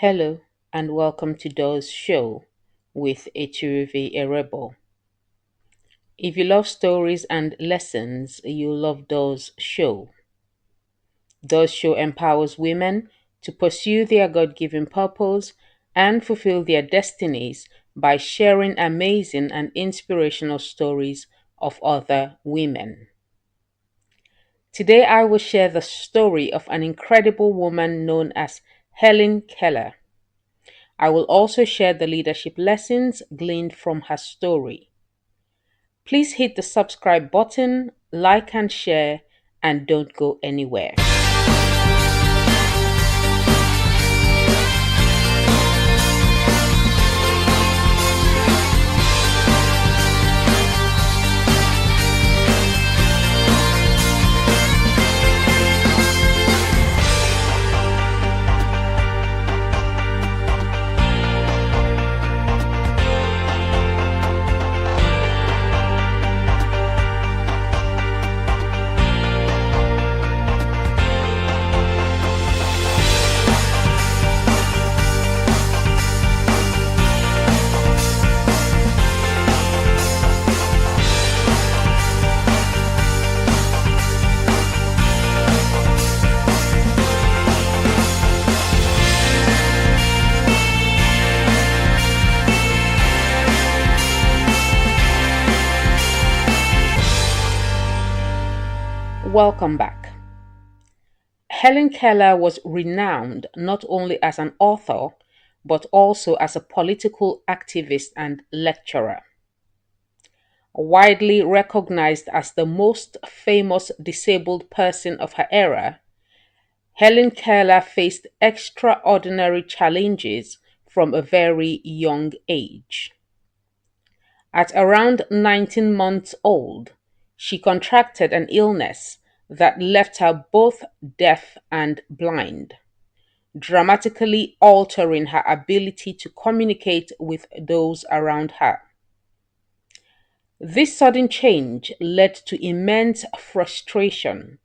Hello and welcome to DOZ Show with Echiruvi Erebo. If you love stories and lessons, you'll love DOZ Show. DOZ Show empowers women to pursue their God-given purpose and fulfill their destinies by sharing amazing and inspirational stories of other women. Today I will share the story of an incredible woman known as Helen Keller. I will also share the leadership lessons gleaned from her story. Please hit the subscribe button, like and share, and don't go anywhere. Welcome back. Helen Keller was renowned not only as an author, but also as a political activist and lecturer. Widely recognized as the most famous disabled person of her era, Helen Keller faced extraordinary challenges from a very young age. At around 19 months old, she contracted an illness that left her both deaf and blind, dramatically altering her ability to communicate with those around her. This sudden change led to immense frustration,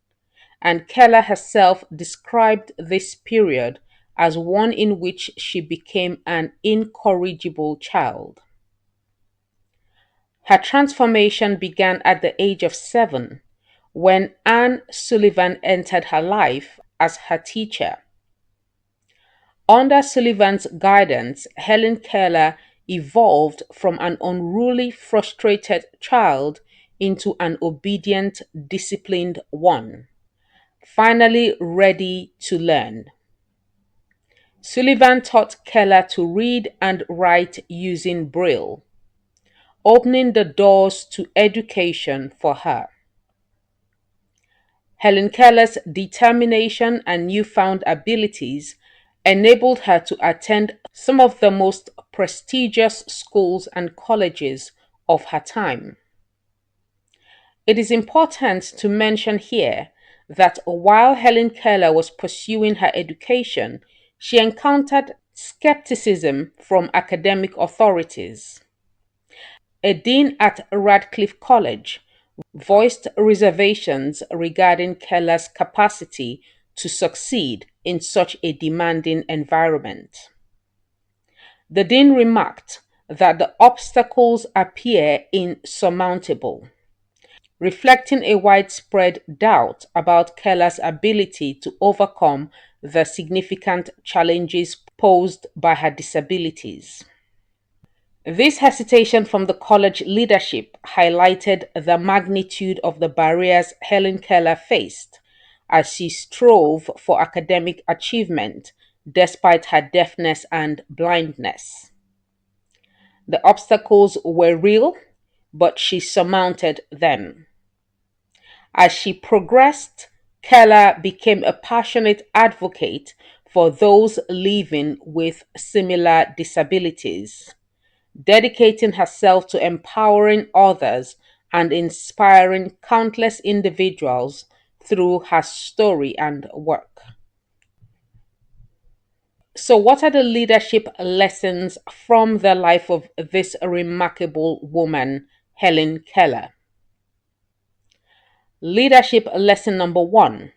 and Keller herself described this period as one in which she became an incorrigible child. Her transformation began at the age of 7 when Anne Sullivan entered her life as her teacher. Under Sullivan's guidance, Helen Keller evolved from an unruly, frustrated child into an obedient, disciplined one, finally ready to learn. Sullivan taught Keller to read and write using Braille, opening the doors to education for her. Helen Keller's determination and newfound abilities enabled her to attend some of the most prestigious schools and colleges of her time. It is important to mention here that while Helen Keller was pursuing her education, she encountered skepticism from academic authorities. A dean at Radcliffe College voiced reservations regarding Keller's capacity to succeed in such a demanding environment. The dean remarked that the obstacles appear insurmountable, reflecting a widespread doubt about Keller's ability to overcome the significant challenges posed by her disabilities. This hesitation from the college leadership highlighted the magnitude of the barriers Helen Keller faced as she strove for academic achievement despite her deafness and blindness. The obstacles were real, but she surmounted them. As she progressed, Keller became a passionate advocate for those living with similar disabilities, dedicating herself to empowering others and inspiring countless individuals through her story and work. So, what are the leadership lessons from the life of this remarkable woman, Helen Keller? Leadership lesson number 1: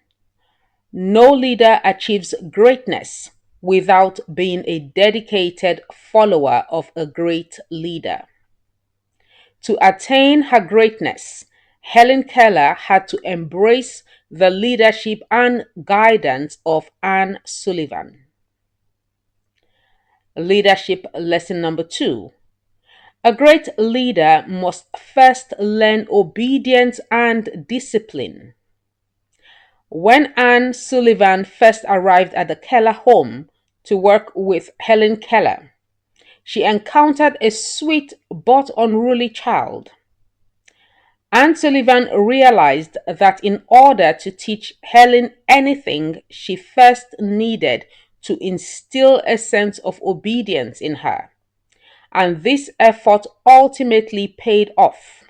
no leader achieves greatness without being a dedicated follower of a great leader. To attain her greatness, Helen Keller had to embrace the leadership and guidance of Anne Sullivan. Leadership lesson number 2. A great leader must first learn obedience and discipline. When Anne Sullivan first arrived at the Keller home to work with Helen Keller, she encountered a sweet but unruly child. Anne Sullivan realized that in order to teach Helen anything, she first needed to instill a sense of obedience in her. And this effort ultimately paid off.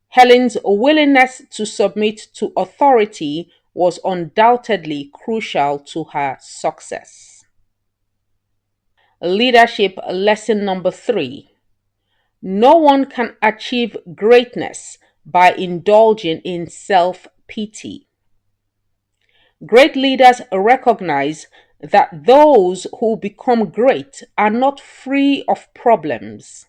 Helen's willingness to submit to authority was undoubtedly crucial to her success. Leadership lesson number 3. No one can achieve greatness by indulging in self-pity. Great leaders recognize that those who become great are not free of problems.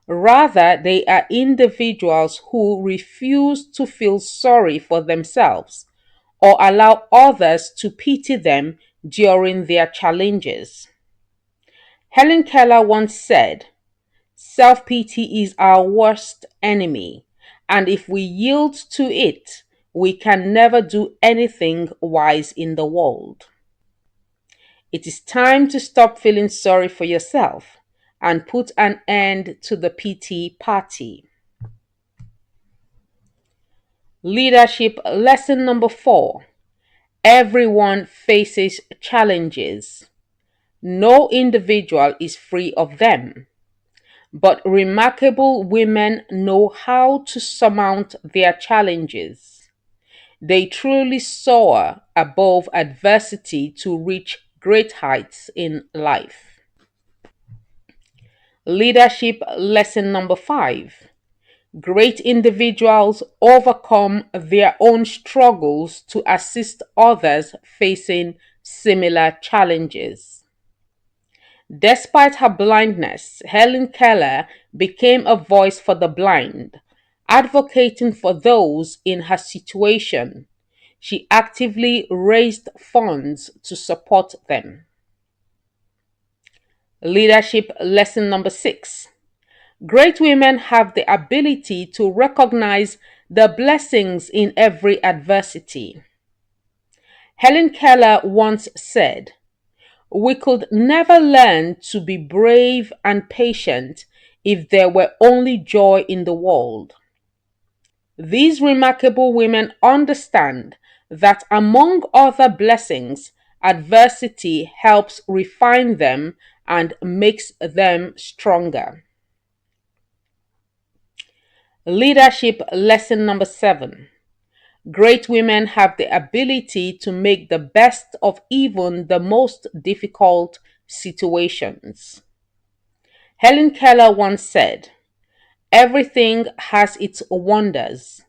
Rather, they are individuals who refuse to feel sorry for themselves or allow others to pity them during their challenges. Helen Keller once said, "Self-pity is our worst enemy, and if we yield to it, we can never do anything wise in the world." It is time to stop feeling sorry for yourself and put an end to the pity party. Leadership lesson number 4. Everyone faces challenges. No individual is free of them. But remarkable women know how to surmount their challenges. They truly soar above adversity to reach great heights in life. Leadership lesson number 5. Great individuals overcome their own struggles to assist others facing similar challenges. Despite her blindness, Helen Keller became a voice for the blind, advocating for those in her situation. She actively raised funds to support them. Leadership lesson number 6. Great women have the ability to recognize the blessings in every adversity. Helen Keller once said, "We could never learn to be brave and patient if there were only joy in the world." These remarkable women understand that among other blessings, adversity helps refine them and makes them stronger. Leadership lesson number 7. Great women have the ability to make the best of even the most difficult situations. Helen Keller once said, "Everything has its wonders,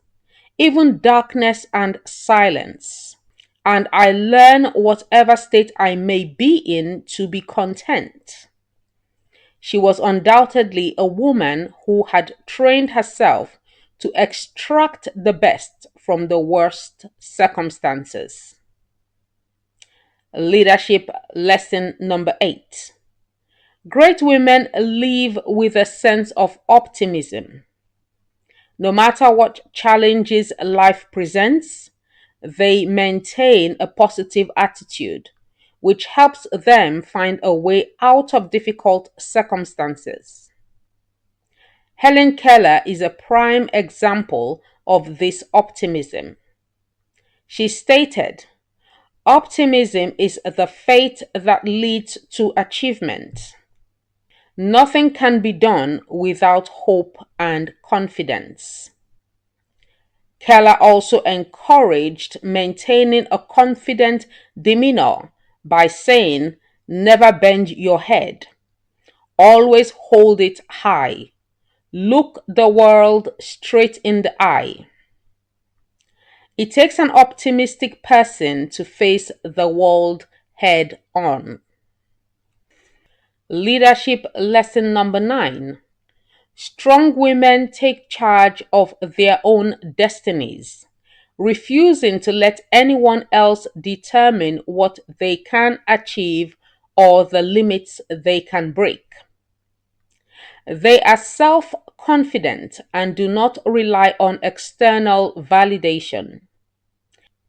even darkness and silence, and I learn whatever state I may be in to be content." She was undoubtedly a woman who had trained herself to extract the best from the worst circumstances. Leadership lesson number 8. Great women live with a sense of optimism. No matter what challenges life presents, they maintain a positive attitude, which helps them find a way out of difficult circumstances. Helen Keller is a prime example of this optimism. She stated, "Optimism is the faith that leads to achievement. Nothing can be done without hope and confidence." Keller also encouraged maintaining a confident demeanor by saying, "Never bend your head. Always hold it high. Look the world straight in the eye." It takes an optimistic person to face the world head on. Leadership lesson number 9. Strong women take charge of their own destinies, refusing to let anyone else determine what they can achieve or the limits they can break. They are self confident and do not rely on external validation.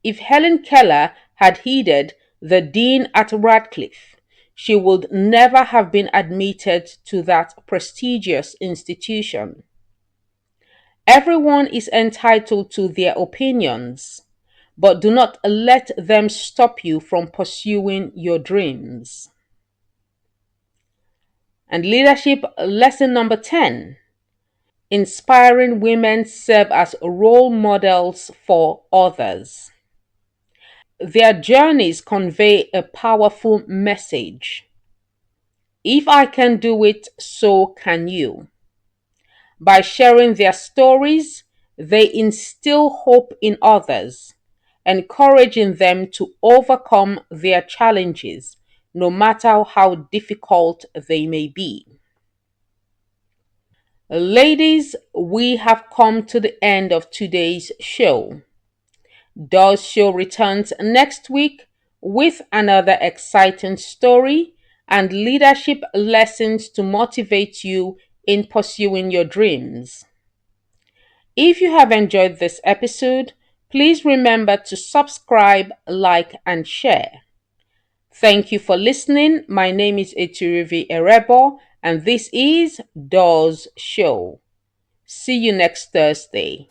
If Helen Keller had heeded the dean at Radcliffe, she would never have been admitted to that prestigious institution. Everyone is entitled to their opinions, but do not let them stop you from pursuing your dreams. And leadership lesson number 10. Inspiring women serve as role models for others. Their journeys convey a powerful message. If I can do it, so can you. By sharing their stories, they instill hope in others, encouraging them to overcome their challenges, no matter how difficult they may be. Ladies, we have come to the end of today's show. DOZ Show returns next week with another exciting story and leadership lessons to motivate you in pursuing your dreams. If you have enjoyed this episode, please remember to subscribe, like, and share. Thank you for listening. My name is Eturivi Erebo, and this is DOZ Show. See you next Thursday.